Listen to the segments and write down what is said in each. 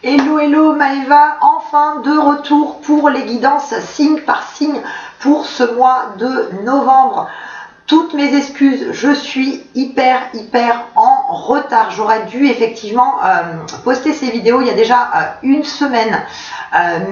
Hello, hello Maëva, enfin de retour pour les guidances signe par signe pour ce mois de novembre. Toutes mes excuses, je suis hyper en retard. J'aurais dû effectivement poster ces vidéos il y a déjà une semaine,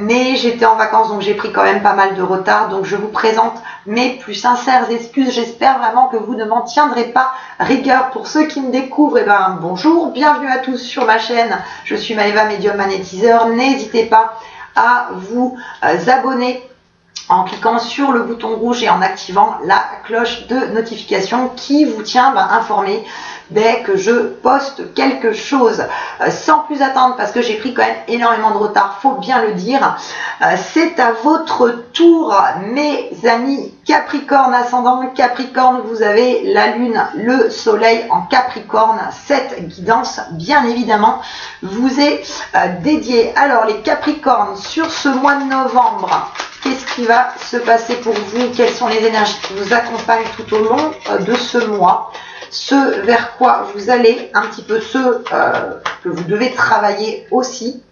mais j'étais en vacances donc j'ai pris quand même pas mal de retard. Donc je vous présente mes plus sincères excuses. J'espère vraiment que vous ne m'en tiendrez pas rigueur. Pour ceux qui me découvrent, eh ben, bonjour, bienvenue à tous sur ma chaîne. Je suis Maëva, médium magnétiseur. N'hésitez pas à vous abonner en cliquant sur le bouton rouge et en activant la cloche de notification qui vous tient informé dès que je poste quelque chose. Sans plus attendre, parce que j'ai pris quand même énormément de retard, faut bien le dire, c'est à votre tour mes amis Capricorne, ascendant Capricorne. Vous avez la lune, le soleil en Capricorne. Cette guidance bien évidemment vous est dédiée. Alors les Capricornes, sur ce mois de novembre, qu'est-ce qui va se passer pour vous? Quelles sont les énergies qui vous accompagnent tout au long de ce mois? Ce vers quoi vous allez un petit peu, que vous devez travailler aussi.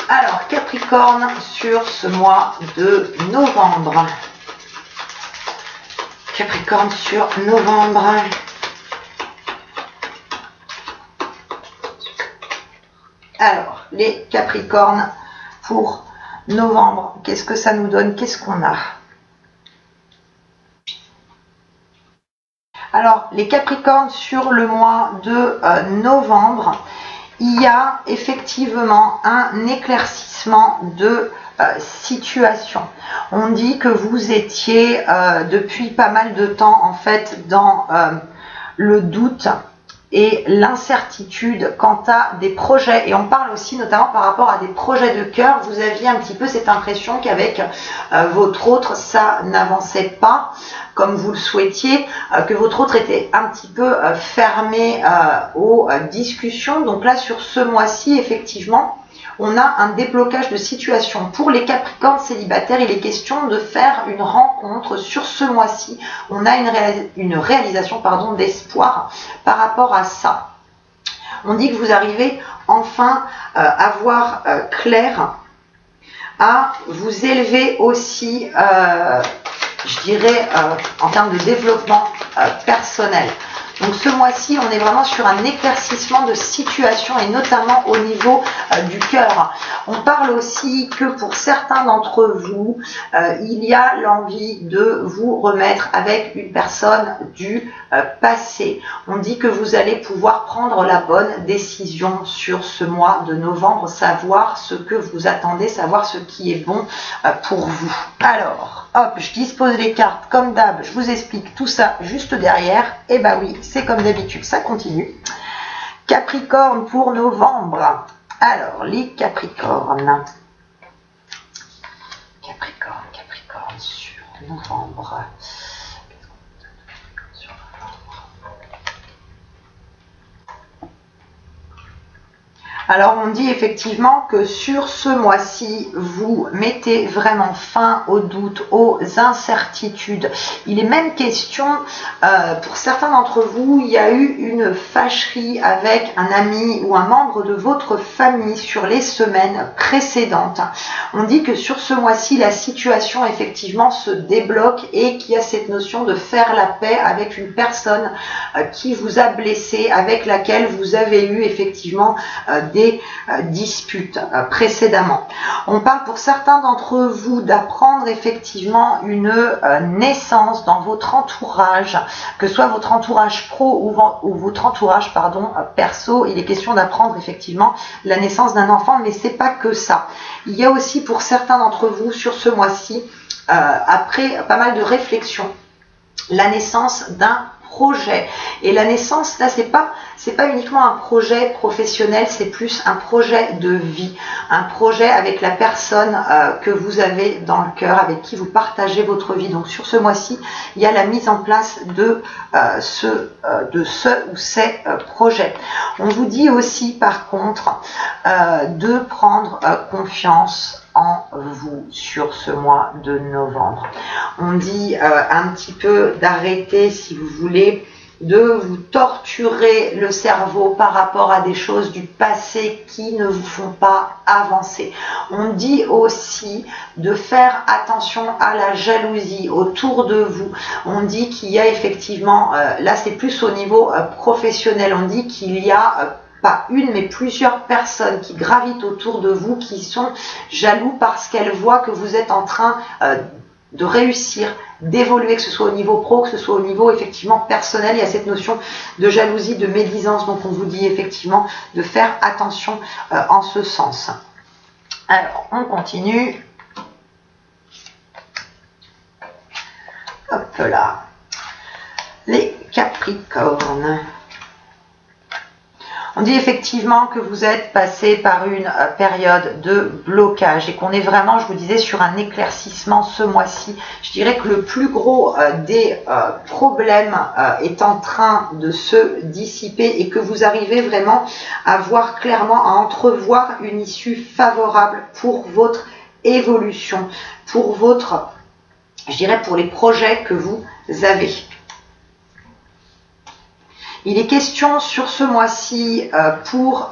Alors, Capricorne, sur ce mois de novembre. Capricorne sur novembre. Alors, les Capricornes pour novembre, qu'est-ce que ça nous donne? Qu'est-ce qu'on a? Alors, les Capricornes, sur le mois de novembre, il y a effectivement un éclaircissement de situation. On dit que vous étiez depuis pas mal de temps en fait dans le doute et l'incertitude quant à des projets, et on parle aussi notamment par rapport à des projets de cœur. Vous aviez un petit peu cette impression qu'avec votre autre ça n'avançait pas comme vous le souhaitiez, que votre autre était un petit peu fermé aux discussions. Donc là, sur ce mois-ci, effectivement, on a un déblocage de situation. Pour les Capricornes célibataires, il est question de faire une rencontre sur ce mois-ci. On a une réalisation d'espoir par rapport à ça. On dit que vous arrivez enfin à voir clair, à vous élever aussi, je dirais, en termes de développement personnel. Donc ce mois-ci, on est vraiment sur un éclaircissement de situation et notamment au niveau du cœur. On parle aussi que pour certains d'entre vous, il y a l'envie de vous remettre avec une personne du passé. On dit que vous allez pouvoir prendre la bonne décision sur ce mois de novembre, savoir ce que vous attendez, savoir ce qui est bon pour vous. Alors, hop, je dispose les cartes comme d'hab, je vous explique tout ça juste derrière. Et bah oui, c'est comme d'habitude, ça continue. Capricorne pour novembre. Alors, les Capricornes. Capricorne sur novembre. Alors on dit effectivement que sur ce mois-ci, vous mettez vraiment fin aux doutes, aux incertitudes. Il est même question, pour certains d'entre vous, il y a eu une fâcherie avec un ami ou un membre de votre famille sur les semaines précédentes. On dit que sur ce mois-ci, la situation effectivement se débloque et qu'il y a cette notion de faire la paix avec une personne qui vous a blessé, avec laquelle vous avez eu effectivement des disputes précédemment. On parle pour certains d'entre vous d'apprendre effectivement une naissance dans votre entourage, que ce soit votre entourage pro ou votre entourage perso. Il est question d'apprendre effectivement la naissance d'un enfant, mais c'est pas que ça. Il y a aussi pour certains d'entre vous sur ce mois-ci, après pas mal de réflexions, la naissance d'un projet. Et la naissance, là, c'est pas uniquement un projet professionnel, c'est plus un projet de vie, un projet avec la personne que vous avez dans le cœur, avec qui vous partagez votre vie. Donc sur ce mois-ci, il y a la mise en place de ce ou ces projets. On vous dit aussi par contre de prendre confiance en vous sur ce mois de novembre. On dit un petit peu d'arrêter, si vous voulez, de vous torturer le cerveau par rapport à des choses du passé qui ne vous font pas avancer. On dit aussi de faire attention à la jalousie autour de vous. On dit qu'il y a effectivement, là c'est plus au niveau professionnel, on dit qu'il y a pas une mais plusieurs personnes qui gravitent autour de vous qui sont jaloux parce qu'elles voient que vous êtes en train de réussir, d'évoluer, que ce soit au niveau pro, que ce soit au niveau effectivement personnel. Il y a cette notion de jalousie, de médisance, donc on vous dit effectivement de faire attention en ce sens. Alors, on continue. Hop là. Les Capricornes. On dit effectivement que vous êtes passé par une période de blocage et qu'on est vraiment, je vous disais, sur un éclaircissement ce mois-ci. Je dirais que le plus gros des problèmes est en train de se dissiper et que vous arrivez vraiment à voir clairement, à entrevoir une issue favorable pour votre évolution, pour votre, je dirais, pour les projets que vous avez. Il est question sur ce mois-ci pour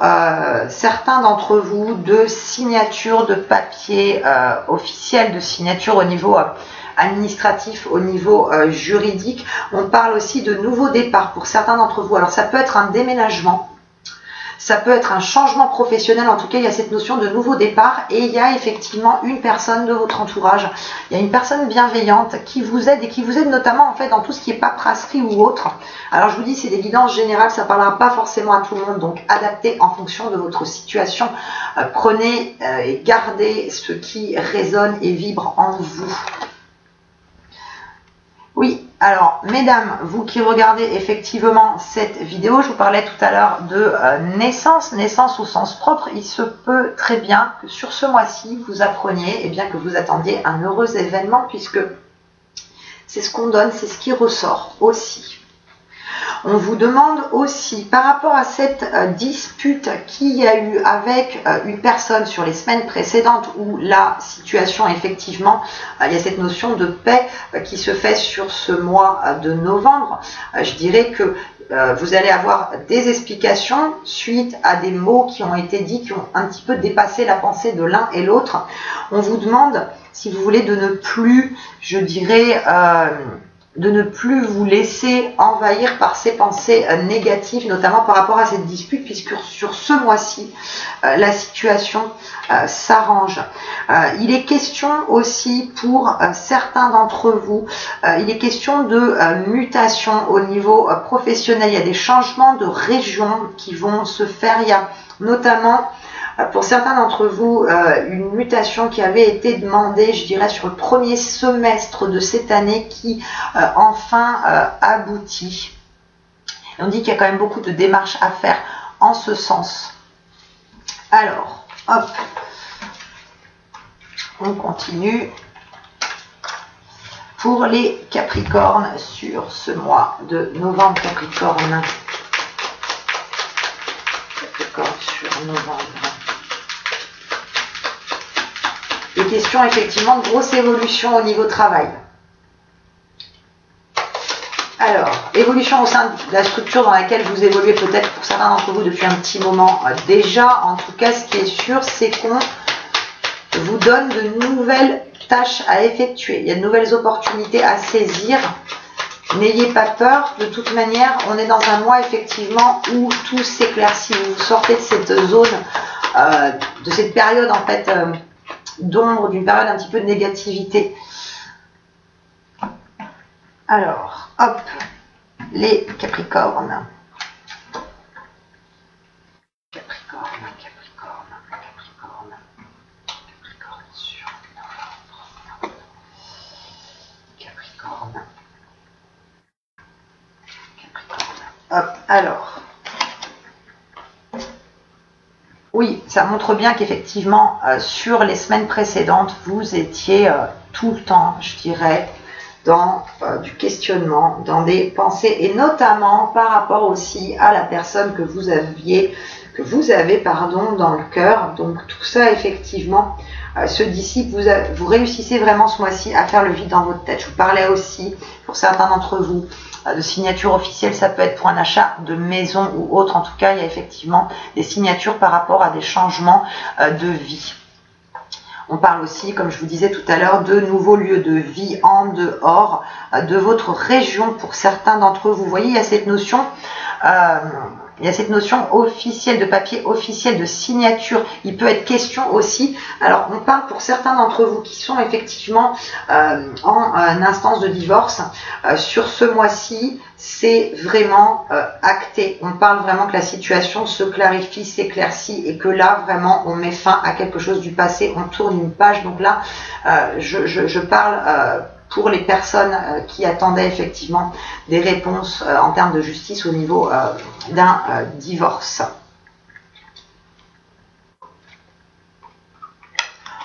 certains d'entre vous de signature de papier officiel, de signature au niveau administratif, au niveau juridique. On parle aussi de nouveaux départs pour certains d'entre vous. Alors ça peut être un déménagement, ça peut être un changement professionnel, en tout cas il y a cette notion de nouveau départ et il y a effectivement une personne de votre entourage, il y a une personne bienveillante qui vous aide et qui vous aide notamment en fait dans tout ce qui est paperasserie ou autre. Alors je vous dis c'est d'évidence générale, ça ne parlera pas forcément à tout le monde, donc adaptez en fonction de votre situation, prenez et gardez ce qui résonne et vibre en vous. Oui, alors mesdames, vous qui regardez effectivement cette vidéo, je vous parlais tout à l'heure de naissance au sens propre. Il se peut très bien que sur ce mois-ci, vous appreniez, et bien que vous attendiez un heureux événement, puisque c'est ce qu'on donne, c'est ce qui ressort aussi. On vous demande aussi, par rapport à cette dispute qu'il y a eu avec une personne sur les semaines précédentes où la situation, effectivement, il y a cette notion de paix qui se fait sur ce mois de novembre. Je dirais que vous allez avoir des explications suite à des mots qui ont été dits, qui ont un petit peu dépassé la pensée de l'un et l'autre. On vous demande, si vous voulez, de ne plus, je dirais, de ne plus vous laisser envahir par ces pensées négatives, notamment par rapport à cette dispute, puisque sur ce mois-ci, la situation s'arrange. Il est question aussi pour certains d'entre vous, il est question de mutation au niveau professionnel. Il y a des changements de région qui vont se faire. Il y a notamment pour certains d'entre vous, une mutation qui avait été demandée, je dirais, sur le premier semestre de cette année qui enfin aboutit. Et on dit qu'il y a quand même beaucoup de démarches à faire en ce sens. Alors, hop, on continue. Pour les Capricornes sur ce mois de novembre, Capricorne sur novembre. Des questions effectivement de grosse évolution au niveau travail. Alors, évolution au sein de la structure dans laquelle vous évoluez peut-être pour certains d'entre vous depuis un petit moment déjà. En tout cas, ce qui est sûr, c'est qu'on vous donne de nouvelles tâches à effectuer. Il y a de nouvelles opportunités à saisir. N'ayez pas peur, de toute manière, on est dans un mois effectivement où tout s'éclaircit. Vous sortez de cette zone, de cette période en fait d'ombre, d'une période un petit peu de négativité. Alors, hop, les Capricornes. Capricorne sur novembre. Capricorne. Hop, alors. Oui, ça montre bien qu'effectivement, sur les semaines précédentes, vous étiez tout le temps, je dirais, dans du questionnement, dans des pensées, et notamment par rapport aussi à la personne que vous avez dans le cœur. Donc tout ça, effectivement, se dissipe. Vous réussissez vraiment ce mois-ci à faire le vide dans votre tête. Je vous parlais aussi, pour certains d'entre vous, de signature officielle. Ça peut être pour un achat de maison ou autre. En tout cas, il y a effectivement des signatures par rapport à des changements de vie. On parle aussi, comme je vous disais tout à l'heure, de nouveaux lieux de vie en dehors de votre région. Pour certains d'entre eux, vous voyez, il y a cette notion officielle, de papier officiel, de signature. Il peut être question aussi, alors on parle pour certains d'entre vous qui sont effectivement en instance de divorce, sur ce mois-ci, c'est vraiment acté. On parle vraiment que la situation se clarifie, s'éclaircit et que là, vraiment, on met fin à quelque chose du passé, on tourne une page. Donc là, je parle pour les personnes qui attendaient effectivement des réponses en termes de justice au niveau d'un divorce.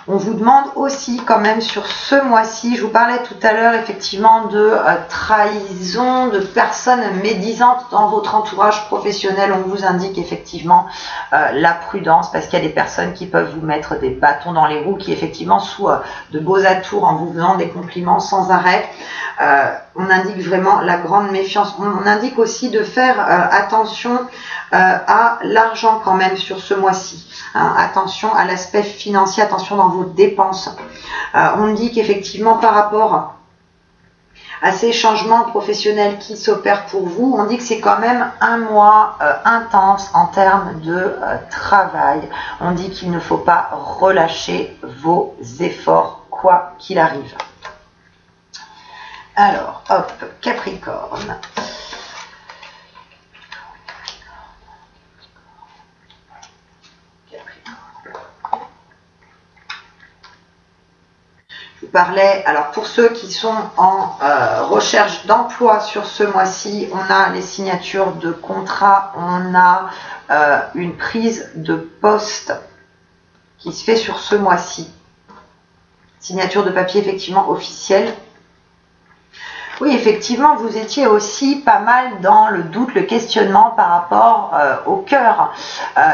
On vous demande aussi quand même sur ce mois-ci, je vous parlais tout à l'heure effectivement de trahison, de personnes médisantes dans votre entourage professionnel. On vous indique effectivement la prudence, parce qu'il y a des personnes qui peuvent vous mettre des bâtons dans les roues, qui effectivement sous de beaux atours, en vous faisant des compliments sans arrêt, on indique vraiment la grande méfiance. On indique aussi de faire attention à l'argent quand même sur ce mois-ci. Hein, attention à l'aspect financier, attention dans vos dépenses. On dit qu'effectivement par rapport à ces changements professionnels qui s'opèrent pour vous, on dit que c'est quand même un mois intense en termes de travail. On dit qu'il ne faut pas relâcher vos efforts, quoi qu'il arrive. Alors, hop, Capricorne. Je vous parlais, alors pour ceux qui sont en recherche d'emploi sur ce mois-ci, on a les signatures de contrat, on a une prise de poste qui se fait sur ce mois-ci. Signature de papier effectivement officielle. Oui, effectivement, vous étiez aussi pas mal dans le doute, le questionnement par rapport au cœur.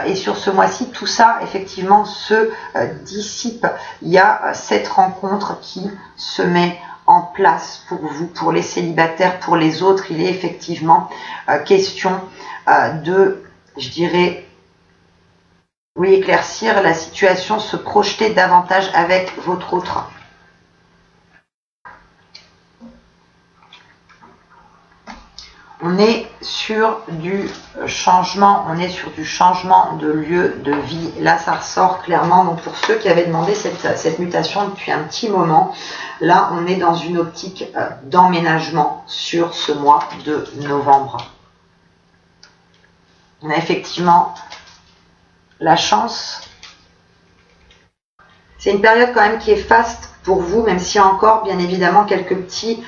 Et sur ce mois-ci, tout ça, effectivement, se dissipe. Il y a cette rencontre qui se met en place pour vous, pour les célibataires, pour les autres. Il est effectivement question de, je dirais, oui, éclaircir la situation, se projeter davantage avec votre autre. On est sur du changement, de lieu de vie. Là, ça ressort clairement. Donc, pour ceux qui avaient demandé cette mutation depuis un petit moment, là, on est dans une optique d'emménagement sur ce mois de novembre. On a effectivement la chance. C'est une période quand même qui est faste pour vous, même s'il y a encore, bien évidemment, quelques petits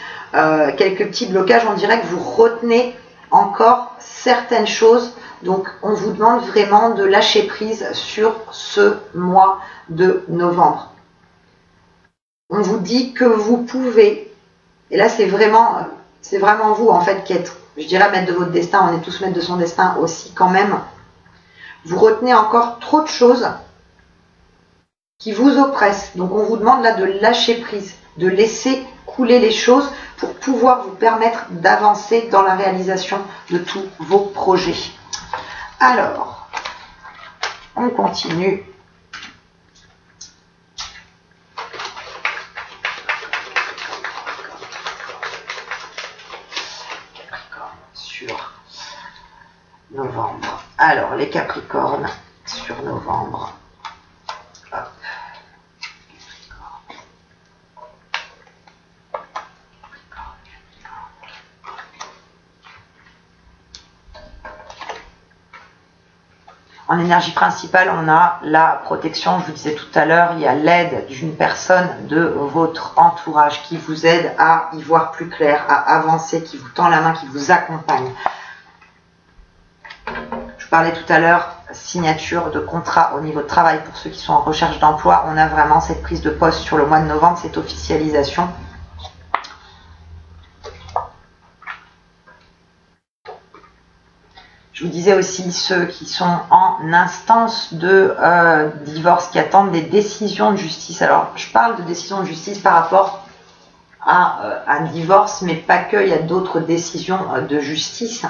blocages. On dirait que vous retenez encore certaines choses. Donc, on vous demande vraiment de lâcher prise sur ce mois de novembre. On vous dit que vous pouvez, et là, c'est vraiment vous, en fait, qui êtes, je dirais, maître de votre destin. On est tous maîtres de son destin aussi, quand même. Vous retenez encore trop de choses qui vous oppressent. Donc, on vous demande là de lâcher prise, de laisser couler les choses pour pouvoir vous permettre d'avancer dans la réalisation de tous vos projets. Alors, on continue. Capricorne sur novembre. Alors, les Capricornes sur novembre. Hop. En énergie principale, on a la protection. Je vous disais tout à l'heure, il y a l'aide d'une personne de votre entourage qui vous aide à y voir plus clair, à avancer, qui vous tend la main, qui vous accompagne. Je vous parlais tout à l'heure, signature de contrat au niveau de travail pour ceux qui sont en recherche d'emploi. On a vraiment cette prise de poste sur le mois de novembre, cette officialisation. Je vous disais aussi ceux qui sont en instance de divorce, qui attendent des décisions de justice. Alors, je parle de décisions de justice par rapport à un divorce, mais pas que, il y a d'autres décisions de justice.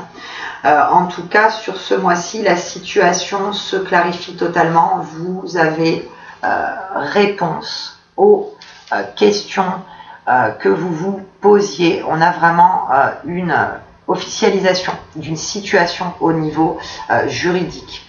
En tout cas, sur ce mois-ci, la situation se clarifie totalement. Vous avez réponse aux questions que vous vous posiez. On a vraiment une officialisation d'une situation au niveau juridique.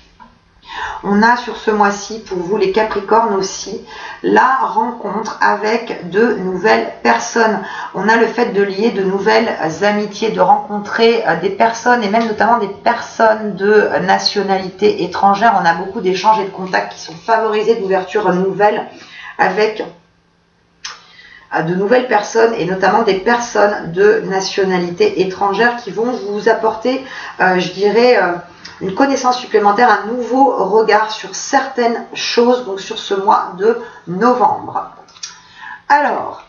On a sur ce mois-ci, pour vous les Capricornes aussi, la rencontre avec de nouvelles personnes. On a le fait de lier de nouvelles amitiés, de rencontrer des personnes, et même notamment des personnes de nationalité étrangère. On a beaucoup d'échanges et de contacts qui sont favorisés, d'ouvertures nouvelles avec de nouvelles personnes, et notamment des personnes de nationalité étrangère qui vont vous apporter, je dirais, une connaissance supplémentaire, un nouveau regard sur certaines choses, donc sur ce mois de novembre. Alors,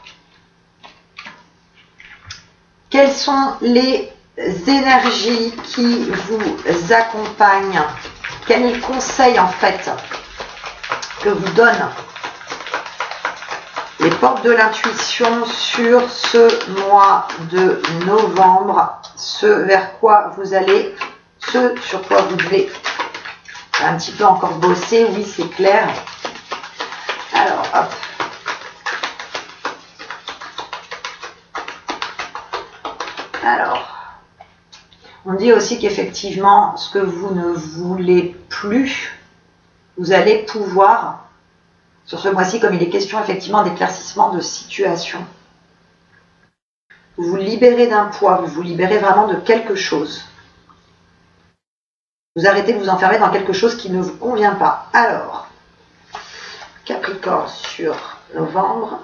quelles sont les énergies qui vous accompagnent? Quel est le conseil en fait que vous donne les portes de l'intuition sur ce mois de novembre, ce vers quoi vous allez, ce sur quoi vous devez un petit peu encore bosser, oui c'est clair. Alors hop. Alors, on dit aussi qu'effectivement, ce que vous ne voulez plus, vous allez pouvoir, sur ce mois-ci, comme il est question effectivement d'éclaircissement de situation, vous vous libérez d'un poids, vous vous libérez vraiment de quelque chose. Vous arrêtez de vous enfermer dans quelque chose qui ne vous convient pas. Alors, Capricorne sur novembre,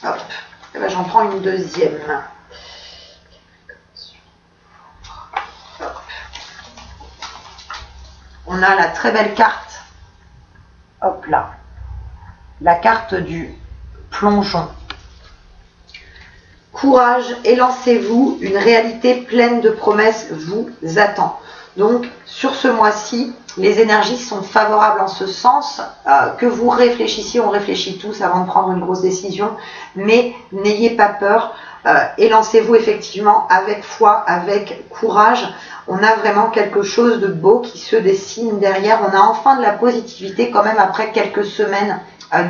hop, et ben, j'en prends une deuxième. Hop. On a la très belle carte, hop là, la carte du plongeon. Courage, élancez-vous, une réalité pleine de promesses vous attend. Donc, sur ce mois-ci, les énergies sont favorables en ce sens, que vous réfléchissiez, on réfléchit tous avant de prendre une grosse décision, mais n'ayez pas peur, élancez-vous effectivement avec foi, avec courage. On a vraiment quelque chose de beau qui se dessine derrière. On a enfin de la positivité quand même après quelques semaines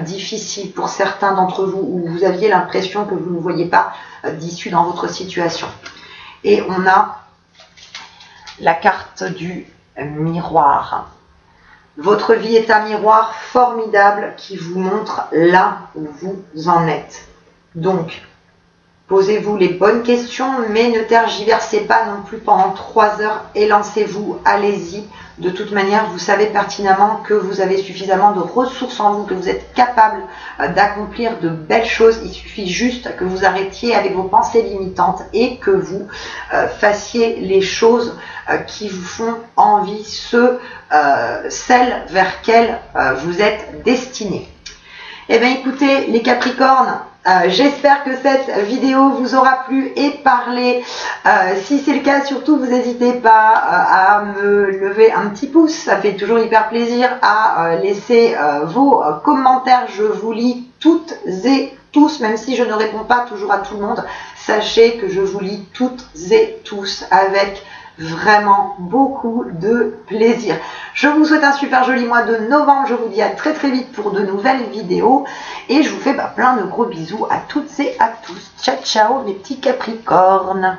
difficiles pour certains d'entre vous, où vous aviez l'impression que vous ne voyez pas d'issue dans votre situation. Et on a la carte du miroir. Votre vie est un miroir formidable qui vous montre là où vous en êtes. Donc, posez-vous les bonnes questions, mais ne tergiversez pas non plus pendant 3 heures et lancez-vous, allez-y. De toute manière, vous savez pertinemment que vous avez suffisamment de ressources en vous, que vous êtes capable d'accomplir de belles choses. Il suffit juste que vous arrêtiez avec vos pensées limitantes et que vous fassiez les choses qui vous font envie, celles vers lesquelles vous êtes destinés. Eh bien écoutez les Capricornes, j'espère que cette vidéo vous aura plu et parlé. Si c'est le cas, surtout vous n'hésitez pas à me lever un petit pouce, ça fait toujours hyper plaisir, à laisser vos commentaires. Je vous lis toutes et tous, même si je ne réponds pas toujours à tout le monde. Sachez que je vous lis toutes et tous avec vraiment beaucoup de plaisir. Je vous souhaite un super joli mois de novembre. Je vous dis à très très vite pour de nouvelles vidéos. Et je vous fais plein de gros bisous à toutes et à tous. Ciao ciao mes petits Capricornes.